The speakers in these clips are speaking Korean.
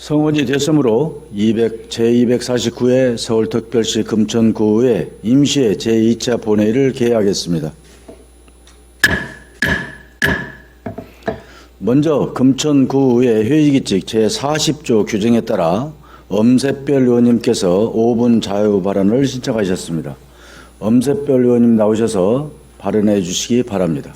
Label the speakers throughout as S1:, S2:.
S1: 성원이 됐으므로 제249회 서울특별시 금천구의 임시회 제2차 본회의를 개회하겠습니다. 먼저 금천구의 회의규칙 제40조 규정에 따라 엄세별 의원님께서 5분 자유 발언을 신청하셨습니다. 엄세별 의원님 나오셔서 발언해 주시기 바랍니다.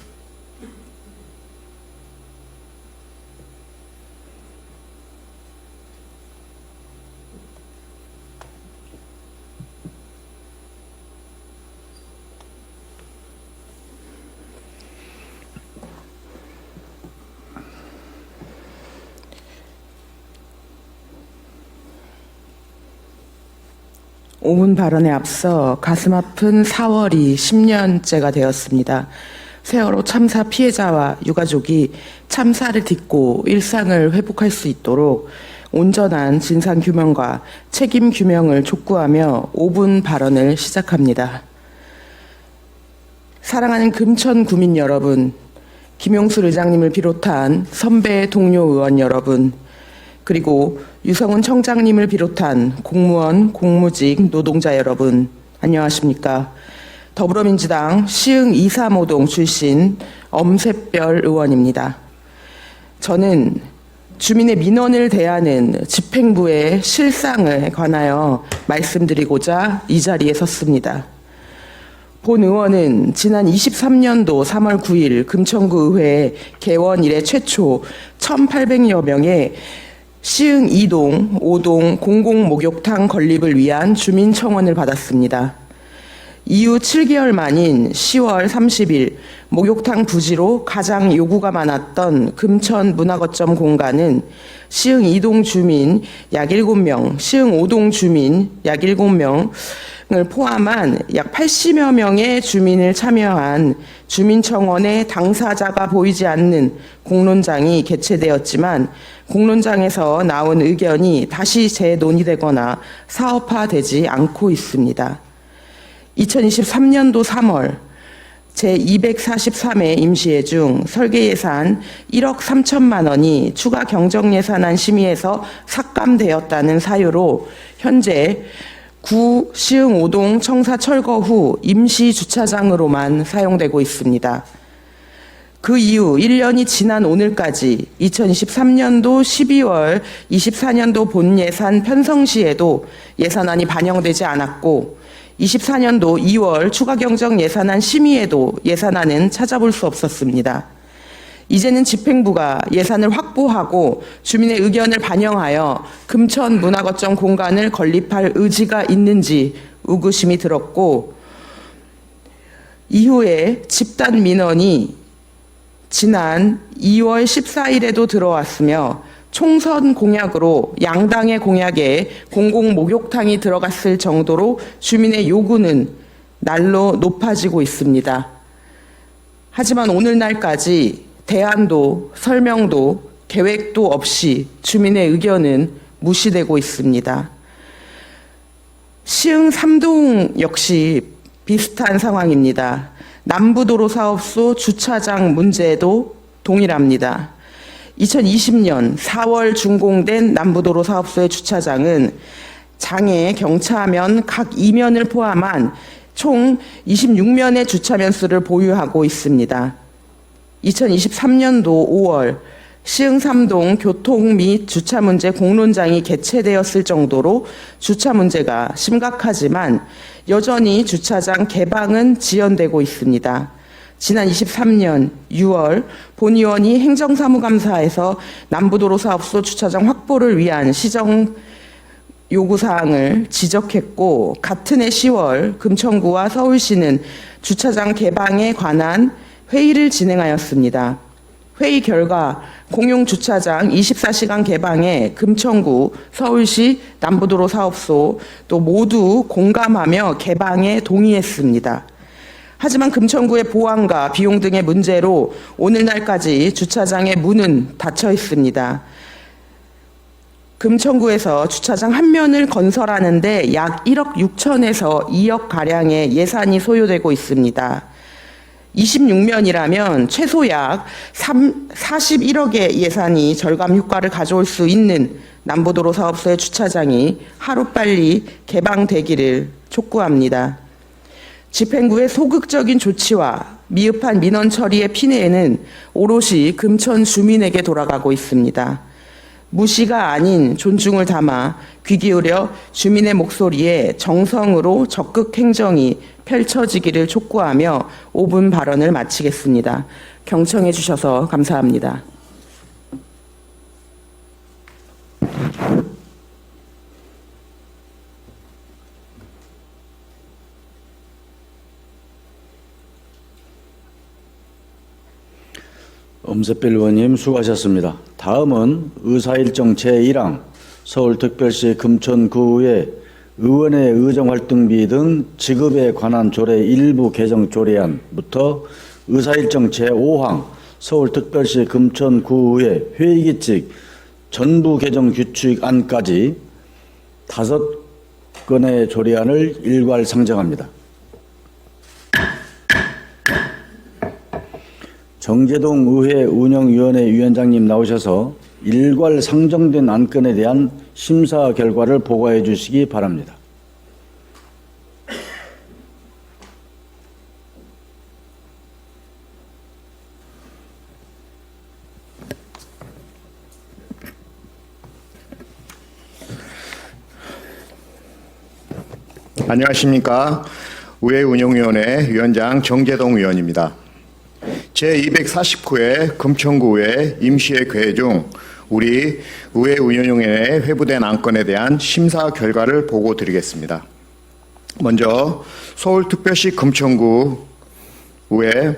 S2: 오 분 발언에 앞서 가슴 아픈 4월이 10년째가 되었습니다. 세월호 참사 피해자와 유가족이 참사를 딛고 일상을 회복할 수 있도록 온전한 진상규명과 책임규명을 촉구하며 5분 발언을 시작합니다. 사랑하는 금천 구민 여러분, 김용수 의장님을 비롯한 선배 동료 의원 여러분, 그리고 유성훈 청장님을 비롯한 공무원, 공무직, 노동자 여러분, 안녕하십니까? 더불어민주당 시흥 235동 출신 엄세별 의원입니다. 저는 주민의 민원을 대하는 집행부의 실상에 관하여 말씀드리고자 이 자리에 섰습니다. 본 의원은 지난 23년도 3월 9일 금천구 의회 개원 이래 최초 1,800여 명의 시흥 2동, 5동 공공목욕탕 건립을 위한 주민청원을 받았습니다. 이후 7개월 만인 10월 30일 목욕탕 부지로 가장 요구가 많았던 금천 문화거점 공간은 시흥 2동 주민 약 7명, 시흥 5동 주민 약 7명을 포함한 약 80여 명의 주민을 참여한 주민청원의 당사자가 보이지 않는 공론장이 개최되었지만 공론장에서 나온 의견이 다시 재논의되거나 사업화되지 않고 있습니다. 2023년도 3월 제243회 임시회 중 설계예산 1억 3천만 원이 추가 경정예산안 심의에서 삭감되었다는 사유로 현재 구 시흥 5동 청사 철거 후 임시 주차장으로만 사용되고 있습니다. 그 이후 1년이 지난 오늘까지 2023년도 12월 24년도 본 예산 편성 시에도 예산안이 반영되지 않았고 24년도 2월 추가 경정 예산안 심의에도 예산안은 찾아볼 수 없었습니다. 이제는 집행부가 예산을 확보하고 주민의 의견을 반영하여 금천 문화거점 공간을 건립할 의지가 있는지 의구심이 들었고 이후에 집단 민원이 지난 2월 14일에도 들어왔으며 총선 공약으로 양당의 공약에 공공목욕탕이 들어갔을 정도로 주민의 요구는 날로 높아지고 있습니다. 하지만 오늘날까지 대안도 설명도 계획도 없이 주민의 의견은 무시되고 있습니다. 시흥 3동 역시 비슷한 상황입니다. 남부도로 사업소 주차장 문제도 동일합니다. 2020년 4월 준공된 남부도로 사업소의 주차장은 장애, 경차면 각 2면을 포함한 총 26면의 주차면 수를 보유하고 있습니다. 2023년도 5월 시흥 3동 교통 및 주차 문제 공론장이 개최되었을 정도로 주차 문제가 심각하지만 여전히 주차장 개방은 지연되고 있습니다. 지난 23년 6월 본 의원이 행정사무감사에서 남부도로 사업소 주차장 확보를 위한 시정 요구사항을 지적했고 같은 해 10월 금천구와 서울시는 주차장 개방에 관한 회의를 진행하였습니다. 회의 결과 공용주차장 24시간 개방에 금천구, 서울시, 남부도로 사업소 또 모두 공감하며 개방에 동의했습니다. 하지만 금천구의 보안과 비용 등의 문제로 오늘날까지 주차장의 문은 닫혀 있습니다. 금천구에서 주차장 한 면을 건설하는데 약 1억 6천에서 2억 가량의 예산이 소요되고 있습니다. 26면이라면 최소 약 41억의 예산이 절감 효과를 가져올 수 있는 남부도로 사업소의 주차장이 하루빨리 개방되기를 촉구합니다. 집행부의 소극적인 조치와 미흡한 민원 처리의 피해는 오롯이 금천 주민에게 돌아가고 있습니다. 무시가 아닌 존중을 담아 귀 기울여 주민의 목소리에 정성으로 적극 행정이 펼쳐지기를 촉구하며 5분 발언을 마치겠습니다. 경청해 주셔서 감사합니다.
S1: 엄세별 의원님 수고하셨습니다. 다음은 의사일정 제1항 서울특별시 금천구의 의원의 의정활동비 등 지급에 관한 조례 일부 개정 조례안부터 의사일정 제5항 서울특별시 금천구의 회의규칙 전부 개정 규칙안까지 5건의 조례안을 일괄 상정합니다. 정재동 의회 운영위원회 위원장님 나오셔서 일괄 상정된 안건에 대한 심사 결과를 보고해 주시기 바랍니다.
S3: 안녕하십니까. 의회 운영위원회 위원장 정재동 의원입니다. 제249회 금천구의회 임시회 중 우리 의회 운영위원회에 회부된 안건에 대한 심사 결과를 보고 드리겠습니다. 먼저 서울특별시 금천구 의회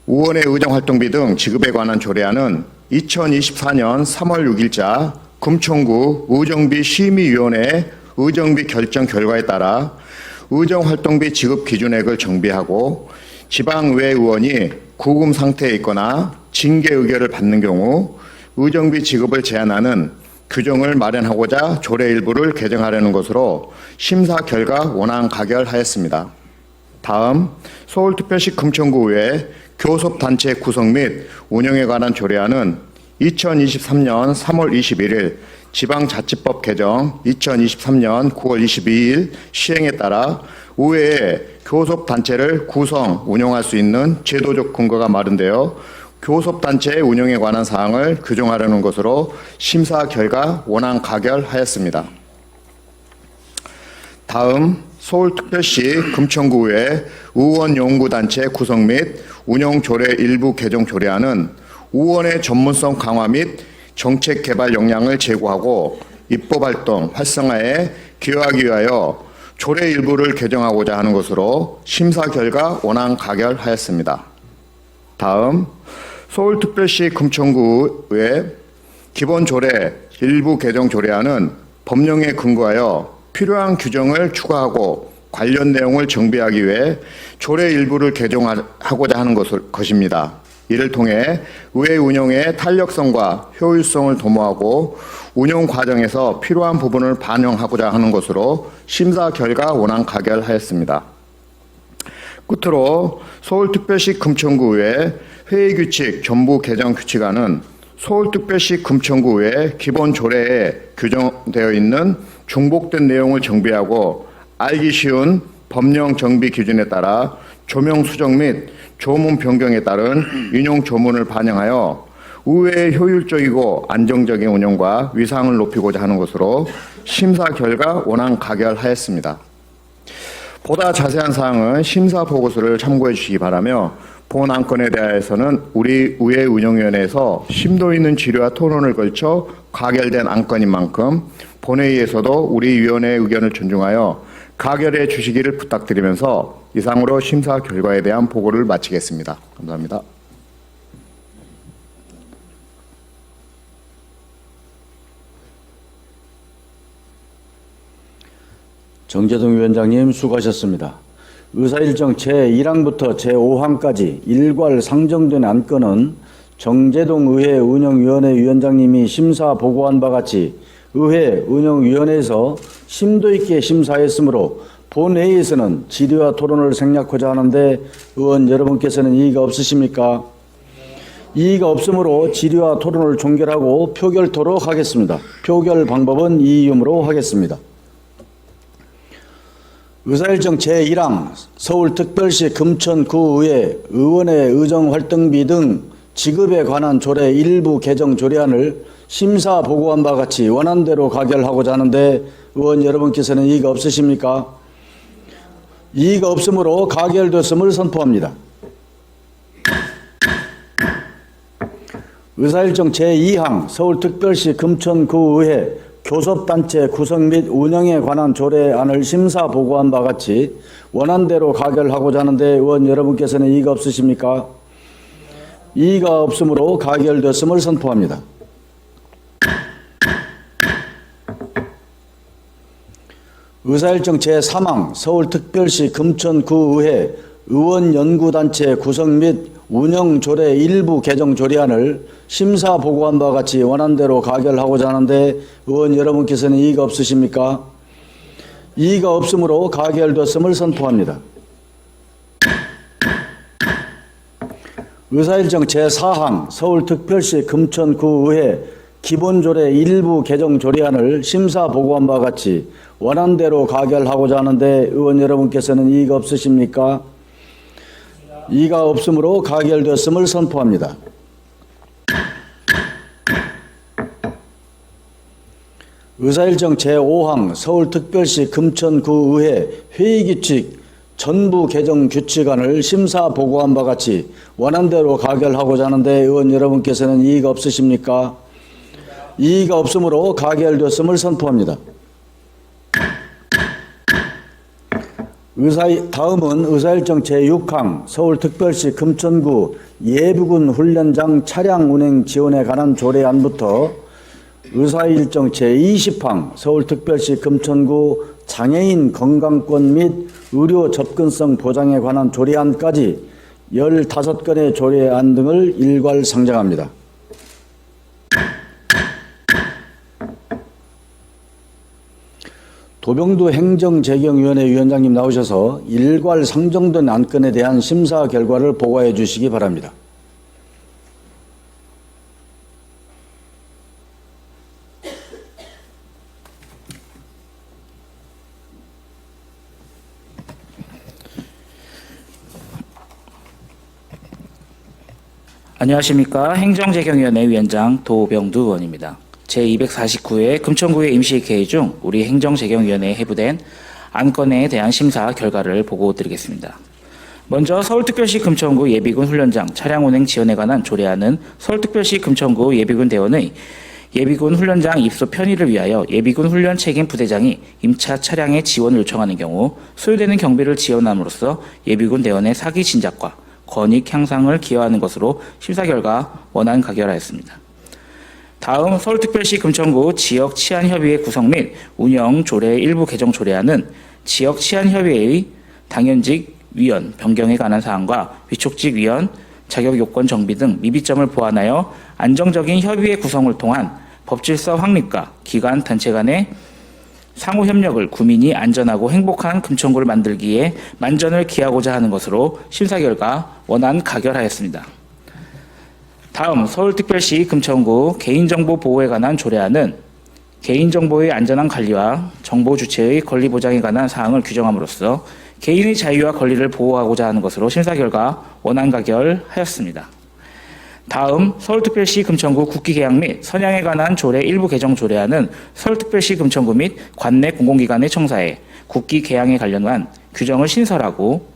S3: 의원의 의정활동비 등 지급에 관한 조례안은 2024년 3월 6일자 금천구 의정비심의위원회 의정비 결정 결과에 따라 의정활동비 지급 기준액을 정비하고 지방의회 의원이 구금 상태에 있거나 징계 의결을 받는 경우 의정비 지급을 제한하는 규정을 마련하고자 조례 일부를 개정하려는 것으로 심사 결과 원안 가결하였습니다. 다음 서울특별시 금천구의회 교섭단체 구성 및 운영에 관한 조례안은 2023년 3월 21일 지방자치법 개정 2023년 9월 22일 시행에 따라 의회에 교섭단체를 구성, 운영할 수 있는 제도적 근거가 마련되어 교섭단체 운영에 관한 사항을 규정하려는 것으로 심사 결과 원안 가결하였습니다. 다음 서울특별시 금천구의회 의원연구단체 구성 및 운영조례 일부 개정 조례안은 의원의 전문성 강화 및 정책 개발 역량을 제고하고 입법활동 활성화에 기여하기 위하여 조례 일부를 개정하고자 하는 것으로 심사 결과 원안 가결하였습니다. 다음 서울특별시 금천구의 기본조례 일부 개정 조례안은 법령에 근거하여 필요한 규정을 추가하고 관련 내용을 정비하기 위해 조례 일부를 개정하고자 하는 것입니다. 이를 통해 의회 운영의 탄력성과 효율성을 도모하고 운영 과정에서 필요한 부분을 반영하고자 하는 것으로 심사 결과 원안 가결하였습니다. 끝으로 서울특별시 금천구의회 회의규칙 전부 개정 규칙안은 서울특별시 금천구의회 기본 조례에 규정되어 있는 중복된 내용을 정비하고 알기 쉬운 법령 정비 기준에 따라 조명 수정 및 조문 변경에 따른 인용 조문을 반영하여 의회의 효율적이고 안정적인 운영과 위상을 높이고자 하는 것으로 심사 결과 원안 가결하였습니다. 보다 자세한 사항은 심사 보고서를 참고해 주시기 바라며 본 안건에 대해서는 우리 의회 운영위원회에서 심도 있는 질의와 토론을 걸쳐 가결된 안건인 만큼 본회의에서도 우리 위원회의 의견을 존중하여 가결해 주시기를 부탁드리면서 이상으로 심사 결과에 대한 보고를 마치겠습니다. 감사합니다.
S1: 정재동 위원장님 수고하셨습니다. 의사일정 제1항부터 제5항까지 일괄 상정된 안건은 정재동 의회 운영위원회 위원장님이 심사 보고한 바 같이 의회 운영위원회에서 심도 있게 심사했으므로 본회의에서는 질의와 토론을 생략하자 하는데 의원 여러분께서는 이의가 없으십니까? 이의가 없으므로 질의와 토론을 종결하고 표결토록 하겠습니다. 표결 방법은 이의음으로 하겠습니다. 의사일정 제1항 서울특별시 금천구의회 의원의 의정활동비 등 지급에 관한 조례 일부 개정 조례안을 심사 보고한 바와 같이 원안대로 가결하고자 하는데 의원 여러분께서는 이의가 없으십니까? 이의가 없으므로 가결됐음을 선포합니다. 의사일정 제2항 서울특별시 금천구의회 교섭단체 구성 및 운영에 관한 조례안을 심사 보고한 바와 같이 원안대로 가결하고자 하는데 의원 여러분께서는 이의가 없으십니까? 이의가 없으므로 가결됐음을 선포합니다. 의사일정 제3항 서울특별시 금천구의회 의원연구단체 구성 및 운영조례 일부 개정 조례안을 심사 보고한 바와 같이 원안대로 가결하고자 하는데 의원 여러분께서는 이의가 없으십니까? 이의가 없으므로 가결됐음을 선포합니다. 의사일정 제4항 서울특별시 금천구의회 기본조례 일부 개정 조례안을 심사 보고한 바와 같이 원안대로 가결하고자 하는데 의원 여러분께서는 이의가 없으십니까? 이의가 없으므로 가결됐음을 선포합니다. 의사일정 제5항 서울특별시 금천구의회 회의규칙 전부 개정 규칙안을 심사 보고한 바와 같이 원안대로 가결하고자 하는데 의원 여러분께서는 이의가 없으십니까? 이의가 없으므로 가결됐음을 선포합니다. 다음은 의사일정 제6항 서울특별시 금천구 예비군 훈련장 차량 운행 지원에 관한 조례안부터 의사일정 제20항 서울특별시 금천구 장애인 건강권 및 의료 접근성 보장에 관한 조례안까지 15건의 조례안 등을 일괄 상정합니다. 도병두 행정재경위원회 위원장님 나오셔서 일괄 상정된 안건에 대한 심사 결과를 보고해 주시기 바랍니다.
S4: 안녕하십니까. 행정재경위원회 위원장 도병두 의원입니다. 제249회 금천구의 임시회의 중 우리 행정재경위원회에 해부된 안건에 대한 심사 결과를 보고드리겠습니다. 먼저 서울특별시 금천구 예비군 훈련장 차량 운행 지원에 관한 조례안은 서울특별시 금천구 예비군 대원의 예비군 훈련장 입소 편의를 위하여 예비군 훈련 책임 부대장이 임차 차량의 지원을 요청하는 경우 소요되는 경비를 지원함으로써 예비군 대원의 사기 진작과 권익 향상을 기여하는 것으로 심사 결과 원안 가결하였습니다. 다음 서울특별시 금천구 지역치안협의회 구성 및 운영 조례 일부 개정 조례안은 지역치안협의회의 당연직 위원 변경에 관한 사항과 위촉직 위원 자격 요건 정비 등 미비점을 보완하여 안정적인 협의회 구성을 통한 법질서 확립과 기관 단체 간의 상호 협력을 구민이 안전하고 행복한 금천구를 만들기에 만전을 기하고자 하는 것으로 심사 결과 원안 가결하였습니다. 다음 서울특별시 금천구 개인정보 보호에 관한 조례안은 개인정보의 안전한 관리와 정보 주체의 권리 보장에 관한 사항을 규정함으로써 개인의 자유와 권리를 보호하고자 하는 것으로 심사 결과 원안 가결하였습니다. 다음 서울특별시 금천구 국기 개양 및 선양에 관한 조례 일부 개정 조례안은 서울특별시 금천구 및 관내 공공기관의 청사에 국기 개양에 관련한 규정을 신설하고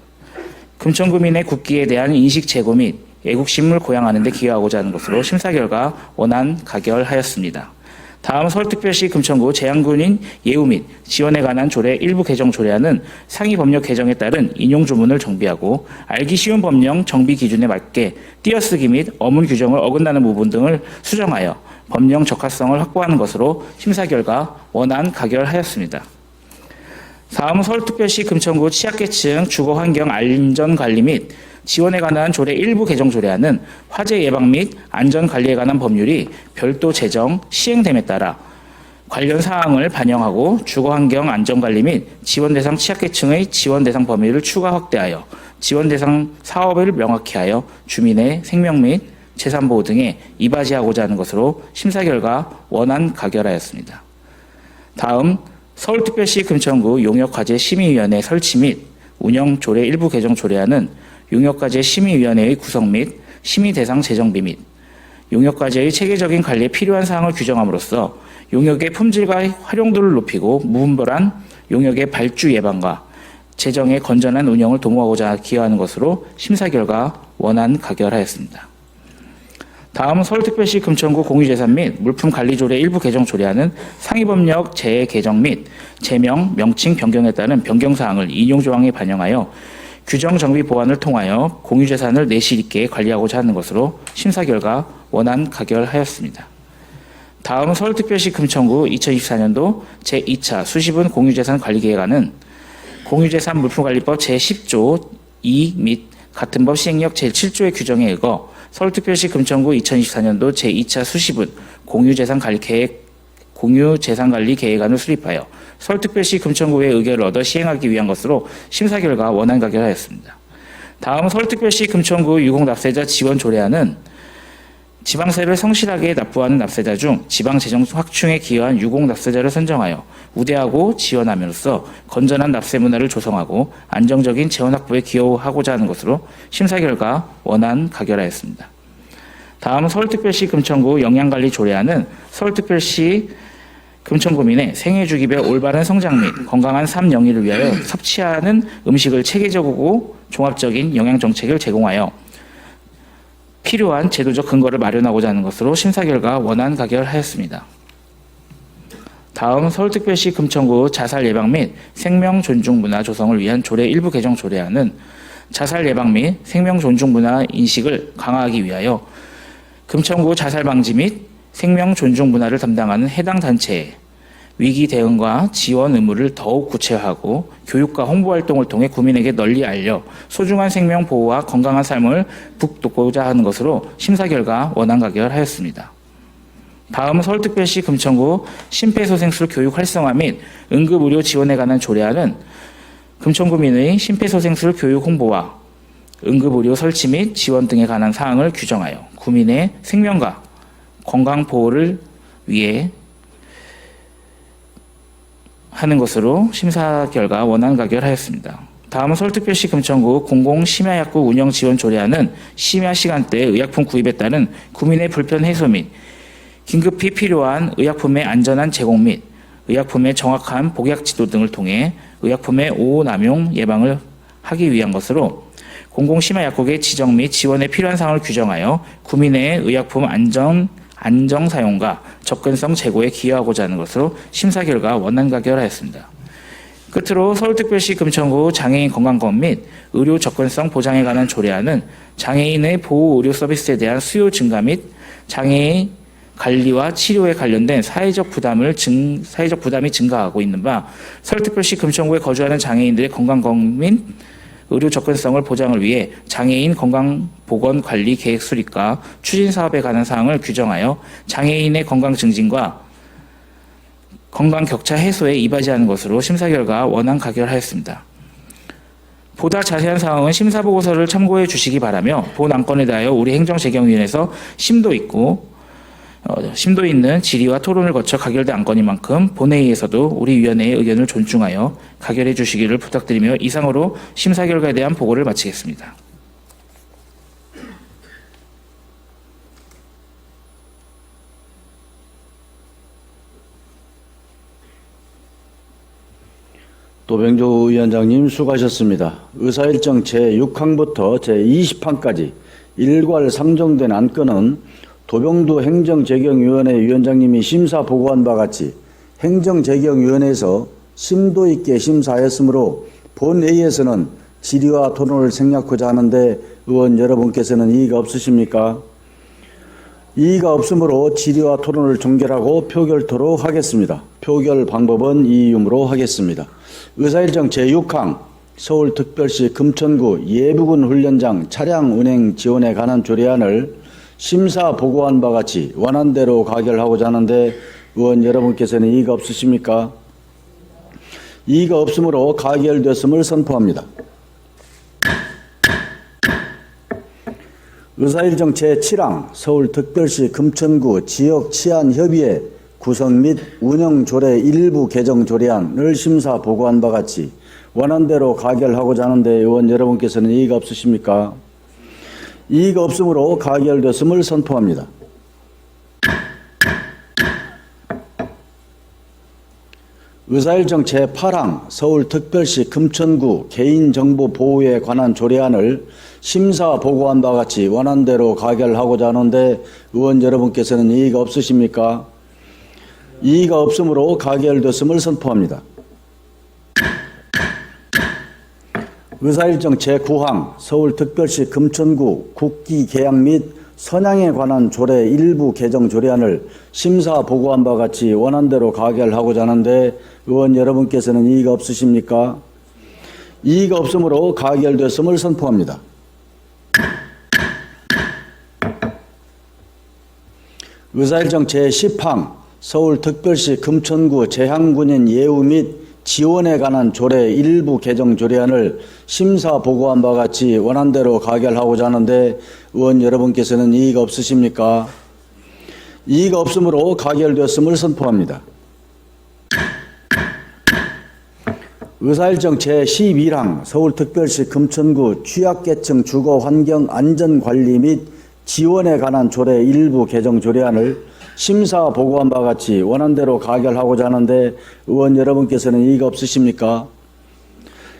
S4: 금천구민의 국기에 대한 인식 제고 및 애국심을 고양하는 데 기여하고자 하는 것으로 심사 결과 원안 가결하였습니다. 다음 서울특별시 금천구 재향군인 예우 및 지원에 관한 조례 일부 개정 조례안은 상위 법령 개정에 따른 인용 조문을 정비하고 알기 쉬운 법령 정비 기준에 맞게 띄어쓰기 및 어문 규정을 어긋나는 부분 등을 수정하여 법령 적합성을 확보하는 것으로 심사 결과 원안 가결하였습니다. 다음 서울특별시 금천구 취약계층 주거환경 안전관리 및 지원에 관한 조례 일부 개정 조례안은 화재 예방 및 안전관리에 관한 법률이 별도 제정, 시행됨에 따라 관련 사항을 반영하고 주거환경 안전관리 및 지원 대상 취약계층의 지원 대상 범위를 추가 확대하여 지원 대상 사업을 명확히 하여 주민의 생명 및 재산보호 등에 이바지하고자 하는 것으로 심사 결과 원안 가결하였습니다. 다음 서울특별시 금천구 용역과제 심의위원회 설치 및 운영 조례 일부 개정 조례안은 용역과제 심의위원회의 구성 및 심의 대상 재정비 및 용역과제의 체계적인 관리에 필요한 사항을 규정함으로써 용역의 품질과 활용도를 높이고 무분별한 용역의 발주 예방과 재정의 건전한 운영을 도모하고자 기여하는 것으로 심사 결과 원안 가결하였습니다. 다음 서울특별시 금천구 공유재산 및 물품관리조례 일부 개정 조례안은 상위법령 재개정 및 제명, 명칭 변경에 따른 변경사항을 인용조항에 반영하여 규정 정비 보완을 통하여 공유재산을 내실 있게 관리하고자 하는 것으로 심사 결과 원안 가결하였습니다. 다음 서울특별시 금천구 2024년도 제2차 수시분 공유재산 관리계획안은 공유재산 물품관리법 제10조 2 및 같은 법 시행령 제7조의 규정에 의거 서울특별시 금천구 2024년도 제2차 수시분 공유재산관리 계획안을 수립하여 서울특별시 금천구의 의결을 얻어 시행하기 위한 것으로 심사 결과 원안 가결하였습니다. 다음 서울특별시 금천구 유공납세자 지원 조례안은 지방세를 성실하게 납부하는 납세자 중 지방재정 확충에 기여한 유공납세자를 선정하여 우대하고 지원함으로써 건전한 납세 문화를 조성하고 안정적인 재원 확보에 기여하고자 하는 것으로 심사 결과 원안 가결하였습니다. 다음 서울특별시 금천구 영양관리 조례안은 서울특별시 금천구민의 생애주기별 올바른 성장 및 건강한 삶 영위를 위하여 섭취하는 음식을 체계적이고 종합적인 영양정책을 제공하여 필요한 제도적 근거를 마련하고자 하는 것으로 심사 결과 원안 가결하였습니다. 다음 서울특별시 금천구 자살 예방 및 생명 존중 문화 조성을 위한 조례 일부 개정 조례안은 자살 예방 및 생명 존중 문화 인식을 강화하기 위하여 금천구 자살 방지 및 생명 존중 문화를 담당하는 해당 단체에 위기 대응과 지원 의무를 더욱 구체화하고 교육과 홍보 활동을 통해 구민에게 널리 알려 소중한 생명 보호와 건강한 삶을 북돋고자 하는 것으로 심사 결과 원안 가결하였습니다. 다음 서울특별시 금천구 심폐소생술 교육 활성화 및 응급의료 지원에 관한 조례안은 금천구민의 심폐소생술 교육 홍보와 응급의료 설치 및 지원 등에 관한 사항을 규정하여 구민의 생명과 건강 보호를 위해 하는 것으로 심사 결과 원안 가결하였습니다. 다음은 서울특별시 금천구 공공심야약국 운영 지원 조례안은 심야 시간대 의약품 구입에 따른 구민의 불편 해소 및 긴급히 필요한 의약품의 안전한 제공 및 의약품의 정확한 복약 지도 등을 통해 의약품의 오남용 예방을 하기 위한 것으로 공공심야약국의 지정 및 지원에 필요한 사항을 규정하여 구민의 의약품 안정 사용과 접근성 제고에 기여하고자 하는 것으로 심사 결과 원안 가결하였습니다. 끝으로 서울특별시 금천구 장애인 건강검 및 의료 접근성 보장에 관한 조례안은 장애인의 보호 의료 서비스에 대한 수요 증가 및 장애인 관리와 치료에 관련된 사회적 부담이 증가하고 있는 바 서울특별시 금천구에 거주하는 장애인들의 건강검 및 의료 접근성을 보장을 위해 장애인 건강보건관리 계획 수립과 추진 사업에 관한 사항을 규정하여 장애인의 건강 증진과 건강 격차 해소에 이바지하는 것으로 심사 결과 원안 가결하였습니다. 보다 자세한 사항은 심사 보고서를 참고해 주시기 바라며 본 안건에 대하여 우리 행정재경위원회에서 심도 있는 질의와 토론을 거쳐 가결된 안건인 만큼 본회의에서도 우리 위원회의 의견을 존중하여 가결해 주시기를 부탁드리며 이상으로 심사 결과에 대한 보고를 마치겠습니다.
S1: 도병조 위원장님 수고하셨습니다. 의사일정 제6항부터 제20항까지 일괄 상정된 안건은 도병두 행정재경위원회 위원장님이 심사 보고한 바 같이 행정재경위원회에서 심도 있게 심사하였으므로 본회의에서는 질의와 토론을 생략하고자 하는데 의원 여러분께서는 이의가 없으십니까? 이의가 없으므로 질의와 토론을 종결하고 표결토록 하겠습니다. 표결 방법은 이의음으로 하겠습니다. 의사일정 제6항 서울특별시 금천구 예비군 훈련장 차량 운행 지원에 관한 조례안을 심사 보고한 바 같이 원안대로 가결하고자 하는데 의원 여러분께서는 이의가 없으십니까? 이의가 없으므로 가결되었음을 선포합니다. 의사일정 제7항 서울특별시 금천구 지역치안협의회 구성 및 운영조례 일부 개정 조례안을 심사 보고한 바 같이 원안대로 가결하고자 하는데 의원 여러분께서는 이의가 없으십니까? 이의가 없으므로 가결되었음을 선포합니다. 의사일정 제8항 서울특별시 금천구 개인정보보호에 관한 조례안을 심사 보고한 바 같이 원안대로 가결하고자 하는데 의원 여러분께서는 이의가 없으십니까? 이의가 없으므로 가결되었음을 선포합니다. 의사일정 제9항 서울특별시 금천구 국기개양 및 선양에 관한 조례 일부 개정 조례안을 심사 보고한 바 같이 원안대로 가결하고자 하는데 의원 여러분께서는 이의가 없으십니까? 이의가 없으므로 가결되었음을 선포합니다. 의사일정 제10항 서울특별시 금천구 재향군인 예우 및 지원에 관한 조례 일부 개정 조례안을 심사 보고한 바 같이 원안대로 가결하고자 하는데 의원 여러분께서는 이의가 없으십니까? 이의가 없으므로 가결되었음을 선포합니다. 의사일정 제11항 서울특별시 금천구 취약계층 주거환경안전관리 및 지원에 관한 조례 일부 개정 조례안을 심사 보고한 바 같이 원안대로 가결하고자 하는데 의원 여러분께서는 이의가 없으십니까?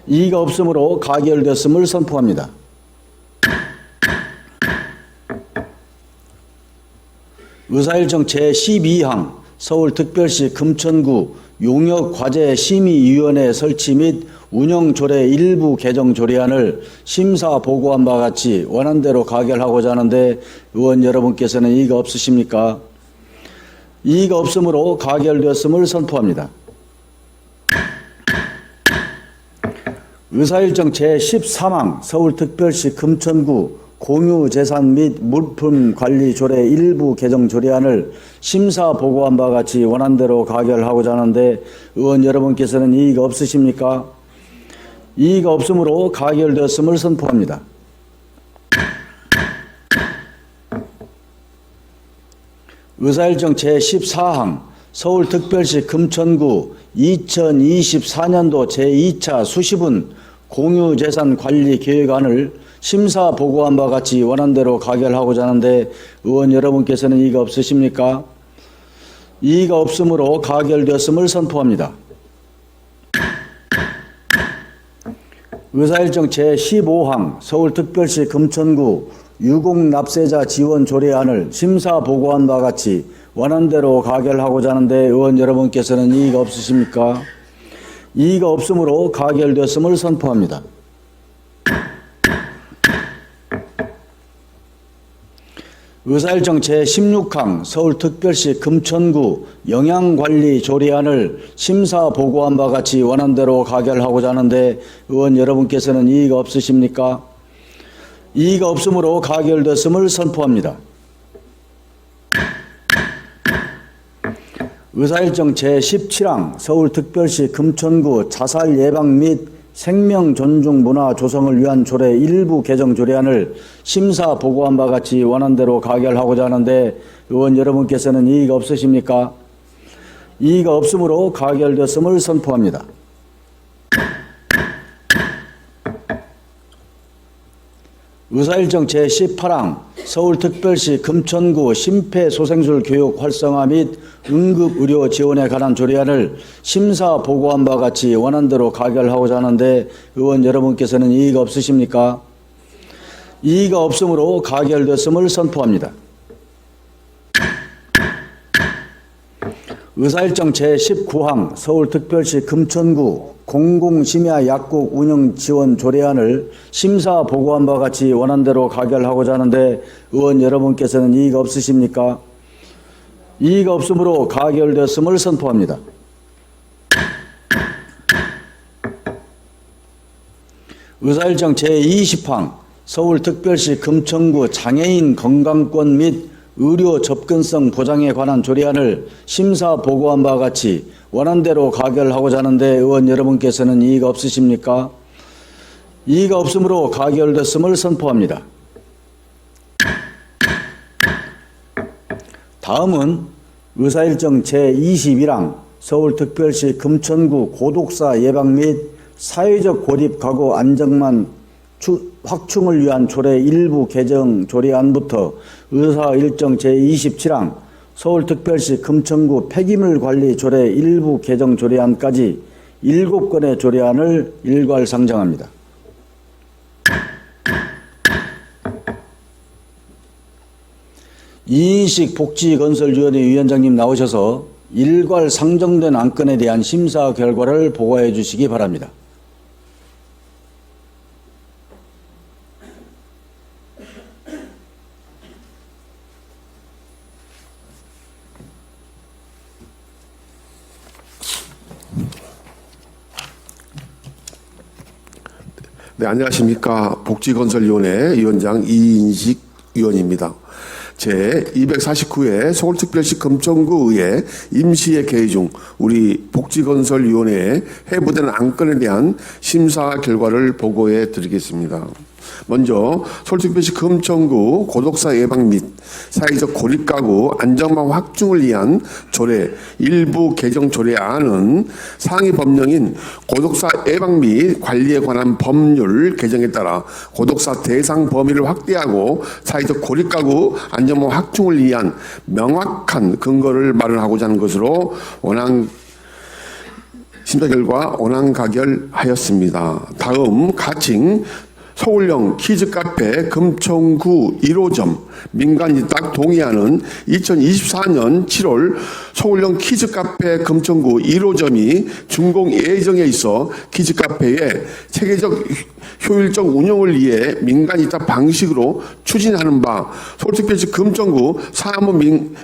S1: 이의가 없으므로 가결되었음을 선포합니다. 의사일정 제12항 서울특별시 금천구 용역과제심의위원회 설치 및 운영조례 일부 개정 조례안을 심사 보고한 바 같이 원안대로 가결하고자 하는데 의원 여러분께서는 이의가 없으십니까? 이의가 없으므로 가결되었음을 선포합니다. 의사일정 제13항 서울특별시 금천구 공유재산 및 물품관리 조례 일부 개정 조례안을 심사 보고한 바 같이 원안대로 가결하고자 하는데 의원 여러분께서는 이의가 없으십니까? 이의가 없으므로 가결되었음을 선포합니다. 의사일정 제14항 서울특별시 금천구 2024년도 제2차 수시분 공유재산관리계획안을 심사 보고한 바 같이 원안대로 가결하고자 하는데 의원 여러분께서는 이의가 없으십니까? 이의가 없으므로 가결되었음을 선포합니다. 의사일정 제15항 서울특별시 금천구 유공납세자 지원 조례안을 심사 보고한 바 같이 원안대로 가결하고자 하는데 의원 여러분께서는 이의가 없으십니까? 이의가 없으므로 가결되었음을 선포합니다. 의사일정 제16항 서울특별시 금천구 영양관리 조례안을 심사 보고한 바 같이 원안대로 가결하고자 하는데 의원 여러분께서는 이의가 없으십니까? 이의가 없으므로 가결되었음을 선포합니다. 의사일정 제17항 서울특별시 금천구 자살 예방 및 생명 존중 문화 조성을 위한 조례 일부 개정 조례안을 심사 보고한 바 같이 원안대로 가결하고자 하는데 의원 여러분께서는 이의가 없으십니까? 이의가 없으므로 가결되었음을 선포합니다. 의사일정 제18항 서울특별시 금천구 심폐소생술 교육 활성화 및 응급의료 지원에 관한 조례안을 심사 보고한 바 같이 원안대로 가결하고자 하는데 의원 여러분께서는 이의가 없으십니까? 이의가 없으므로 가결되었음을 선포합니다. 의사일정 제19항 서울특별시 금천구 공공심야 약국 운영 지원 조례안을 심사 보고한 바 같이 원안대로 가결하고자 하는데 의원 여러분께서는 이의가 없으십니까? 이의가 없으므로 가결되었음을 선포합니다. 의사일정 제20항 서울특별시 금천구 장애인 건강권 및 의료 접근성 보장에 관한 조례안을 심사 보고한 바와 같이 원안대로 가결하고자 하는데 의원 여러분께서는 이의가 없으십니까? 이의가 없으므로 가결됐음을 선포합니다. 다음은 의사일정 제21항 서울특별시 금천구 고독사 예방 및 사회적 고립 가구 안정망 확충을 위한 조례 일부 개정 조례안부터 의사일정 제27항 서울특별시 금천구 폐기물 관리 조례 일부 개정 조례안까지 7건의 조례안을 일괄 상정합니다. 이인식 복지건설위원회 위원장님 나오셔서 일괄 상정된 안건에 대한 심사 결과를 보고해 주시기 바랍니다.
S5: 네, 안녕하십니까. 복지건설위원회 위원장 이인식 위원입니다. 제249회 서울특별시 금천구의회 임시회 개의 중 우리 복지건설위원회에 해부된 안건에 대한 심사 결과를 보고해 드리겠습니다. 먼저 서울특별시 금천구 고독사 예방 및 사회적 고립가구 안정망 확충을 위한 조례 일부 개정 조례안은 상위 법령인 고독사 예방 및 관리에 관한 법률 개정에 따라 고독사 대상 범위를 확대하고 사회적 고립가구 안정망 확충을 위한 명확한 근거를 마련하고자 하는 것으로 심사 결과 원안 가결하였습니다. 다음 가칭 서울형 키즈카페 금천구 1호점 민간이 딱 동의하는 2024년 7월 서울형 키즈카페 금천구 1호점이 준공 예정에 있어 키즈카페의 체계적 효율적 운영을 위해 민간이탁 방식으로 추진하는 바 서울특별시 금천구 사무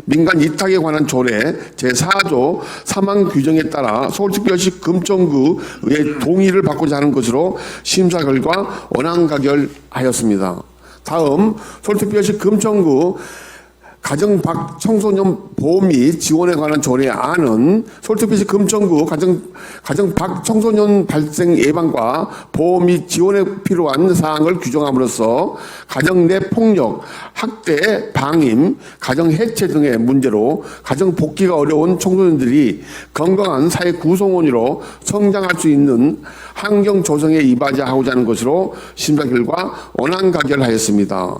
S5: 민간 이탁에 관한 조례 제4조 3항 규정에 따라 서울특별시 금천구의 동의를 받고자 하는 것으로 심사 결과 원안 가결하였습니다. 다음 서울특별시 금천구 가정 밖 청소년 보험 및 지원에 관한 조례안은 서울특별시 금천구 가정 밖 청소년 발생 예방과 보험 및 지원에 필요한 사항을 규정함으로써 가정 내 폭력, 학대, 방임, 가정 해체 등의 문제로 가정 복귀가 어려운 청소년들이 건강한 사회 구성원으로 성장할 수 있는 환경 조성에 이바지하고자 하는 것으로 심사 결과 원안 가결하였습니다.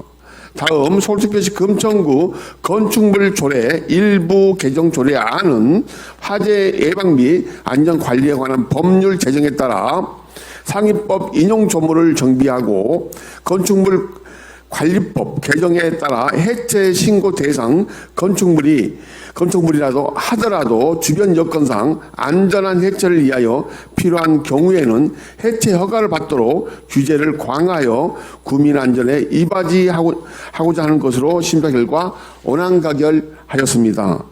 S5: 다음 서울특별시 금천구 건축물 조례 일부 개정 조례안은 화재 예방 및 안전 관리에 관한 법률 제정에 따라 상위법 인용 조문을 정비하고 건축물 관리법 개정에 따라 해체 신고 대상 건축물이라도 하더라도 주변 여건상 안전한 해체를 위하여 필요한 경우에는 해체 허가를 받도록 규제를 강화하여 구민 안전에 이바지하고자 하는 것으로 심사 결과 원안 가결하였습니다.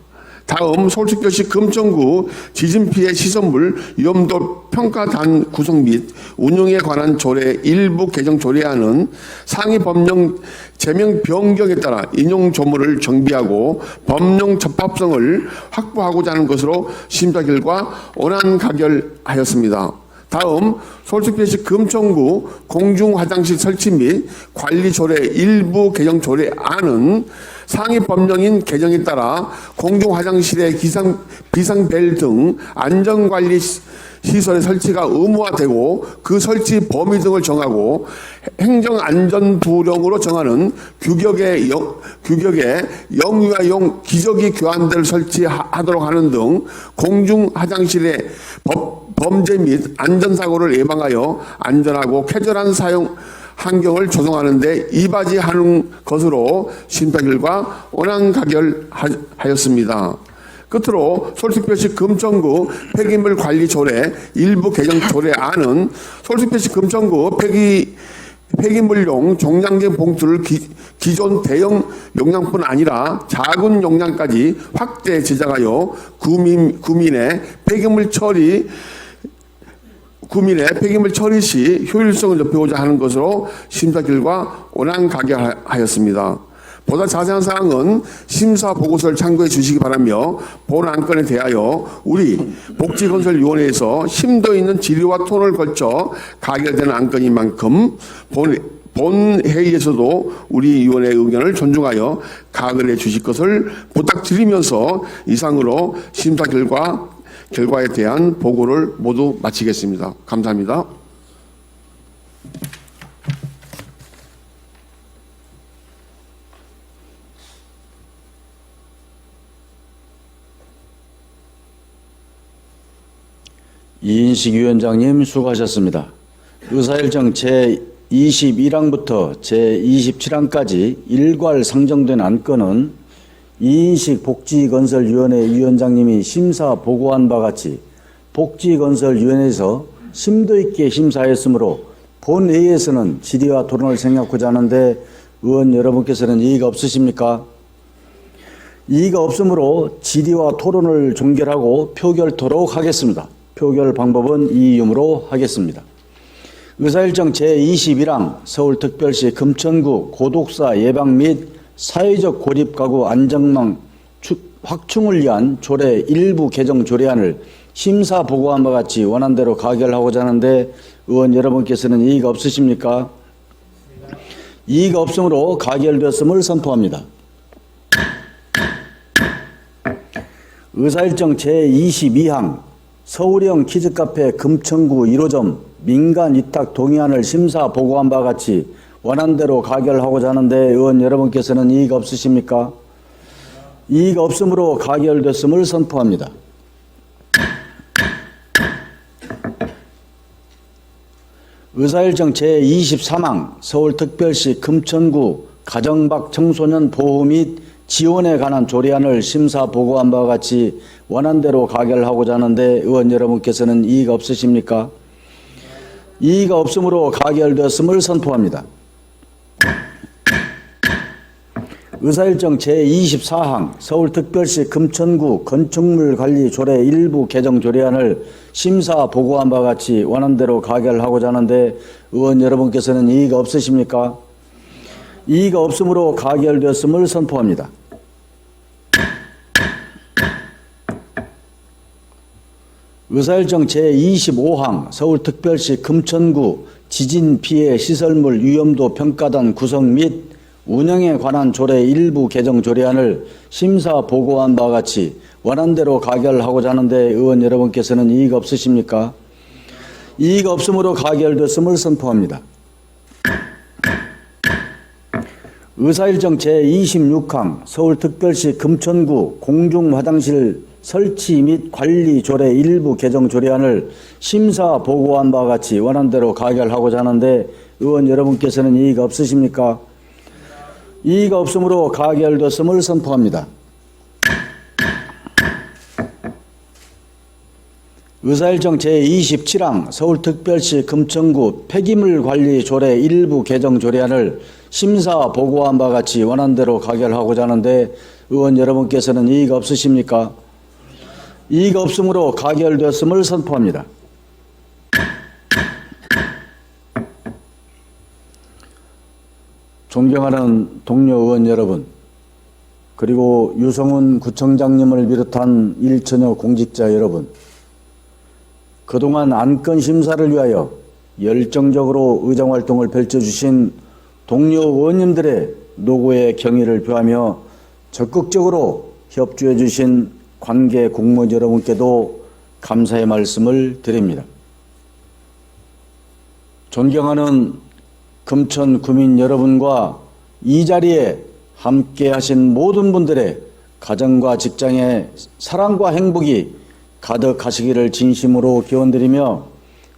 S5: 다음 서울특별시 금천구 지진피해 시설물 위험도 평가단 구성 및 운영에 관한 조례 일부 개정 조례안은 상위 법령 제명 변경에 따라 인용 조문을 정비하고 법령 적합성을 확보하고자 하는 것으로 심사 결과 원안 가결하였습니다. 다음 서울특별시 금천구 공중화장실 설치 및 관리 조례 일부 개정 조례안은 상위 법령인 개정에 따라 공중화장실의 비상벨 등 안전관리 시설의 설치가 의무화되고 그 설치 범위 등을 정하고 행정안전부령으로 정하는 규격의 영유아용 기저귀 교환대를 설치하도록 하는 등 공중화장실의 범죄 및 안전사고를 예방하여 안전하고 쾌적한 사용 환경을 조성하는 데 이바지하는 것으로 심사 결과 원안 가결하였습니다. 끝으로 서울특별시 금천구 폐기물 관리 조례 일부 개정 조례안은 서울특별시 금천구 폐기물용 종량제 봉투를 기존 대형 용량뿐 아니라 작은 용량까지 확대 제작하여 구민의 폐기물 처리 시 효율성을 높이고자 하는 것으로 심사 결과 원안 가결하였습니다. 보다 자세한 사항은 심사 보고서를 참고해 주시기 바라며 본 안건에 대하여 우리 복지건설위원회에서 심도 있는 질의와 토론을 거쳐 가결되는 안건인 만큼 본 회의에서도 우리 위원회의 의견을 존중하여 가결해 주실 것을 부탁드리면서 이상으로 심사 결과에 대한 보고를 모두 마치겠습니다. 감사합니다.
S1: 이인식 위원장님 수고하셨습니다. 의사일정 제21항부터 제27항까지 일괄 상정된 안건은 이인식 복지건설위원회 위원장님이 심사 보고한 바 같이 복지건설위원회에서 심도 있게 심사했으므로 본회의에서는 질의와 토론을 생각하고자 하는데 의원 여러분께서는 이의가 없으십니까? 이의가 없으므로 질의와 토론을 종결하고 표결토록 하겠습니다. 표결 방법은 이의음으로 하겠습니다. 의사일정 제21항 서울특별시 금천구 고독사 예방 및 사회적 고립가구 안전망 확충을 위한 조례 일부 개정 조례안을 심사 보고한 바 같이 원안대로 가결하고자 하는데 의원 여러분께서는 이의가 없으십니까? 이의가 없으므로 가결되었음을 선포합니다. 의사일정 제22항 서울형 키즈카페 금천구 1호점 민간 위탁 동의안을 심사 보고한 바 같이 원안대로 가결하고자 하는데 의원 여러분께서는 이의가 없으십니까? 이의가 없으므로 가결됐음을 선포합니다. 의사일정 제23항 서울특별시 금천구 가정박 청소년 보호 및 지원에 관한 조례안을 심사 보고한 바와 같이 원안대로 가결하고자 하는데 의원 여러분께서는 이의가 없으십니까? 이의가 없으므로 가결되었음을 선포합니다. 의사일정 제24항 서울특별시 금천구 건축물 관리 조례 일부 개정 조례안을 심사 보고한 바와 같이 원안대로 가결하고자 하는데 의원 여러분께서는 이의가 없으십니까? 이의가 없으므로 가결되었음을 선포합니다. 의사일정 제25항 서울특별시 금천구 지진 피해 시설물 위험도 평가단 구성 및 운영에 관한 조례 일부 개정 조례안을 심사 보고한 바와 같이 원안대로 가결하고자 하는데 의원 여러분께서는 이의가 없으십니까? 이의가 없으므로 가결됐음을 선포합니다. 의사일정 제26항 서울특별시 금천구 공중화장실 설치 및 관리 조례 일부 개정 조례안을 심사 보고한 바와 같이 원안대로 가결하고자 하는데 의원 여러분께서는 이의가 없으십니까? 이의가 없으므로 가결됐음을 선포합니다. 의사일정 제27항 서울특별시 금천구 폐기물 관리 조례 일부 개정 조례안을 심사 보고한 바 같이 원안대로 가결하고자 하는데 의원 여러분께서는 이의가 없으십니까? 이의가 없으므로 가결되었음을 선포합니다. 존경하는 동료 의원 여러분, 그리고 유성훈 구청장님을 비롯한 일천여 공직자 여러분, 그동안 안건 심사를 위하여 열정적으로 의정활동을 펼쳐주신 동료 의원님들의 노고의 경의를 표하며 적극적으로 협조해 주신 관계 공무원 여러분께도 감사의 말씀을 드립니다. 존경하는 금천 구민 여러분과 이 자리에 함께 하신 모든 분들의 가정과 직장의 사랑과 행복이 가득하시기를 진심으로 기원드리며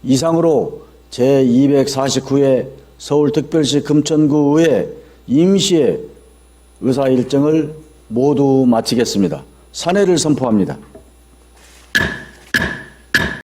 S1: 이상으로 제249회 서울특별시 금천구 의회 임시의 의사 일정을 모두 마치겠습니다. 산회를 선포합니다.